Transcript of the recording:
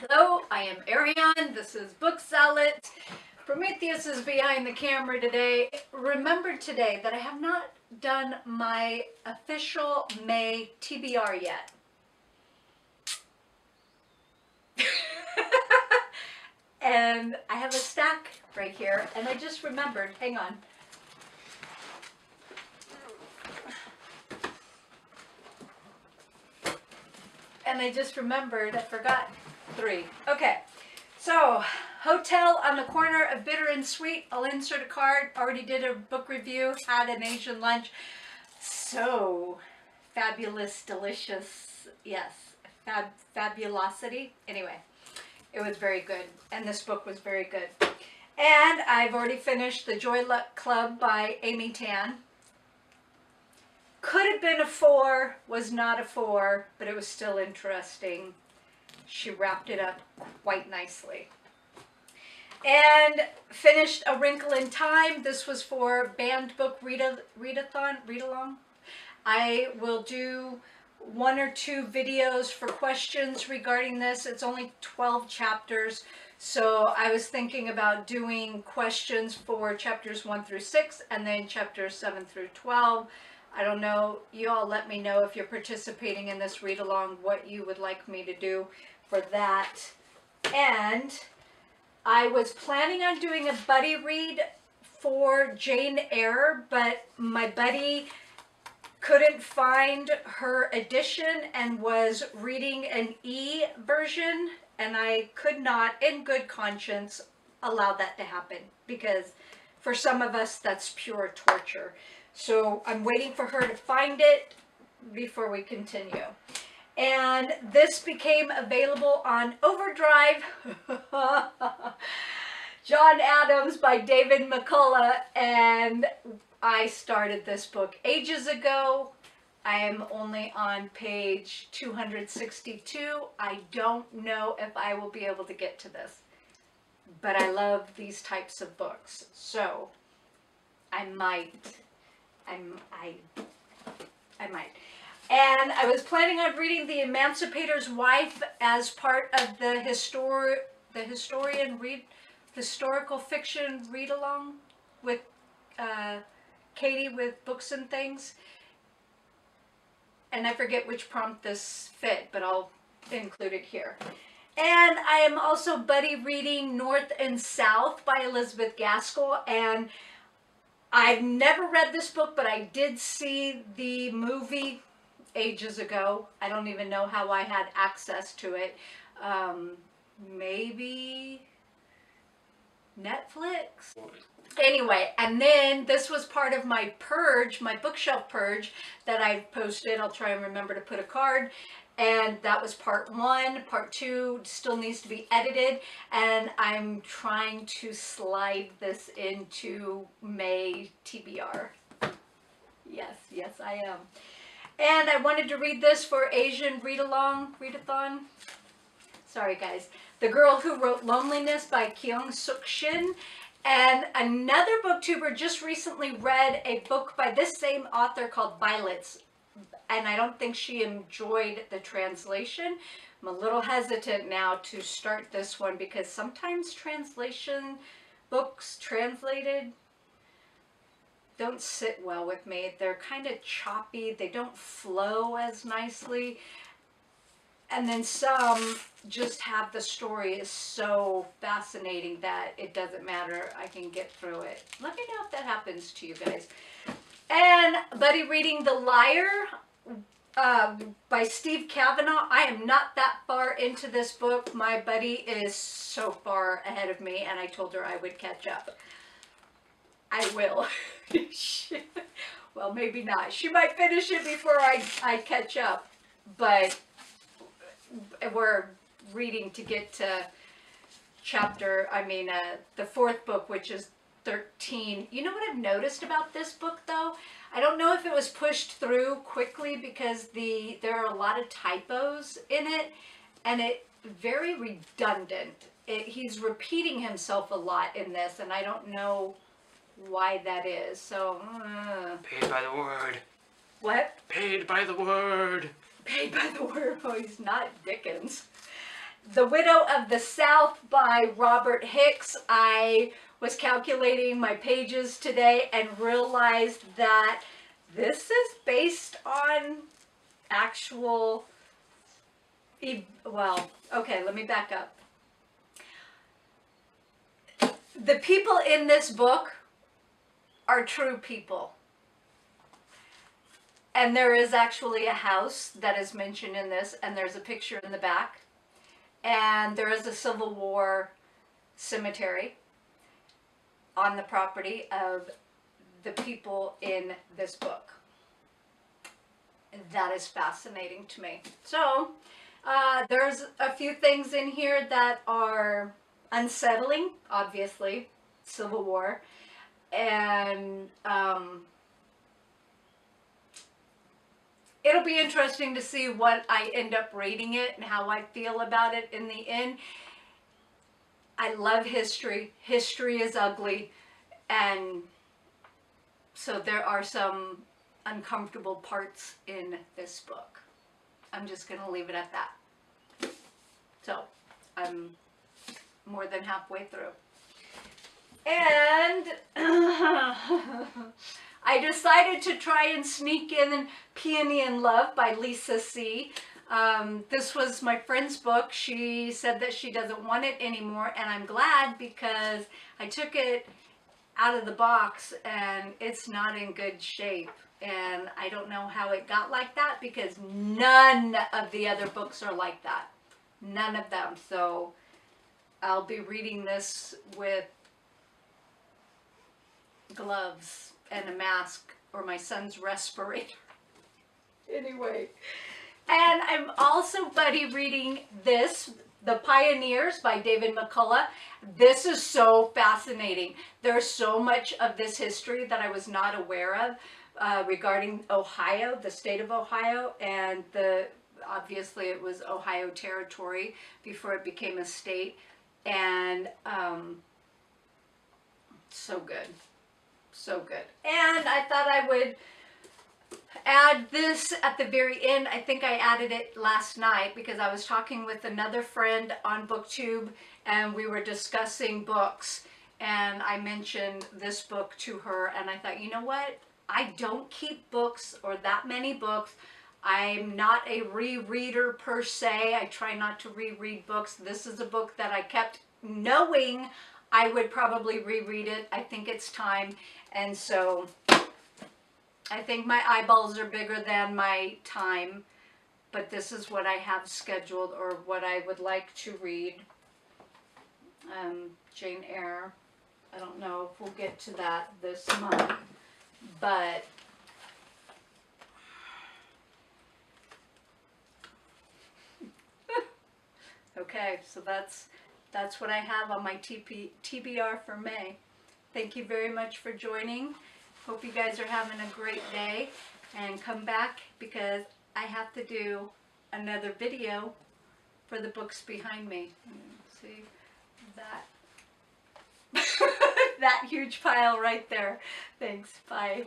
Hello, I am Ariane. This is Book Zealot. Prometheus is behind the camera today. Remember today that I have not done my official May TBR yet. And I have a stack right here, and I just remembered, hang on. And I just remembered, I forgot 3. Okay, so Hotel on the Corner of Bitter and Sweet. I'll insert a card. Already did a book review, had an Asian lunch. So fabulous, delicious, yes, fabulosity. Anyway, it was very good, and this book was very good. And I've already finished The Joy Luck Club by Amy Tan. Could have been a 4, was not a 4, but it was still interesting. She wrapped it up quite nicely. And finished A Wrinkle in Time. This was for banned book read-along. I will do 1 or 2 videos for questions regarding this. It's only 12 chapters. So I was thinking about doing questions for chapters 1 through 6 and then chapters 7 through 12. I don't know. You all let me know if you're participating in this read along, what you would like me to do for that. And I was planning on doing a buddy read for Jane Eyre, but my buddy couldn't find her edition and was reading an E version, and I could not, in good conscience, allow that to happen, because for some of us that's pure torture. So I'm waiting for her to find it before we continue. And this became available on Overdrive. John Adams by David McCullough, and I started this book ages ago. I am only on page 262. I don't know if I will be able to get to this, but I love these types of books, so I might. And I was planning on reading The Emancipator's Wife as part of the historical fiction read along with Katie with Books and Things. And I forget which prompt this fit, but I'll include it here. And I am also buddy reading North and South by Elizabeth Gaskell, and I've never read this book, but I did see the movie ages ago. I don't even know how I had access to it. Maybe Netflix? Anyway, and then this was part of my purge, my bookshelf purge that I posted. I'll try and remember to put a card. And that was part 1. Part 2 still needs to be edited. And I'm trying to slide this into May TBR. Yes, I am. And I wanted to read this for Asian readathon. Sorry, guys. The Girl Who Wrote Loneliness by Kyung Suk Shin. And another booktuber just recently read a book by this same author called Violets. And I don't think she enjoyed the translation. I'm a little hesitant now to start this one because sometimes books translated don't sit well with me. They're kind of choppy. They don't flow as nicely. And then some just have the story is so fascinating that it doesn't matter. I can get through it. Let me know if that happens to you guys. And buddy reading The Liar by Steve Kavanaugh. I am not that far into this book. My buddy is so far ahead of me, and I told her I would catch up. I will. Well, maybe not. She might finish it before I catch up, but we're reading to get to the 4th book, which is 13. You know what I've noticed about this book, though? I don't know if it was pushed through quickly because there are a lot of typos in it, and it's very redundant. He's repeating himself a lot in this, and I don't know why that is. So, Paid by the word. What? Paid by the word. Paid by the word. Oh, he's not Dickens. The Widow of the South by Robert Hicks. I was calculating my pages today and realized that this is based on actual, well, okay, let me back up. The people in this book are true people. And there is actually a house that is mentioned in this, and there's a picture in the back. And there is a Civil War cemetery on the property of the people in this book. That is fascinating to me. So, there's a few things in here that are unsettling, obviously, Civil War. And it'll be interesting to see what I end up rating it and how I feel about it in the end. I love history. History is ugly. And so there are some uncomfortable parts in this book. I'm just going to leave it at that. So, I'm more than halfway through. And I decided to try and sneak in Peony in Love by Lisa C. This was my friend's book. She said that she doesn't want it anymore, and I'm glad because I took it out of the box and it's not in good shape. And I don't know how it got like that because none of the other books are like that. None of them. So I'll be reading this with gloves and a mask or my son's respirator. Anyway. And I'm also, buddy, reading this, The Pioneers by David McCullough. This is so fascinating. There's so much of this history that I was not aware of regarding Ohio, the state of Ohio, and obviously it was Ohio territory before it became a state. And so good. So good. And I thought I would add this at the very end. I think I added it last night because I was talking with another friend on BookTube and we were discussing books, and I mentioned this book to her, and I thought, you know what? I don't keep books or that many books. I'm not a rereader per se. I try not to reread books. This is a book that I kept knowing I would probably reread it. I think it's time. And so I think my eyeballs are bigger than my time, but this is what I have scheduled or what I would like to read. Jane Eyre. I don't know if we'll get to that this month, but okay, so that's what I have on my TBR for May. Thank you very much for joining. Hope you guys are having a great day, and come back because I have to do another video for the books behind me. See that? That huge pile right there. Thanks. Bye.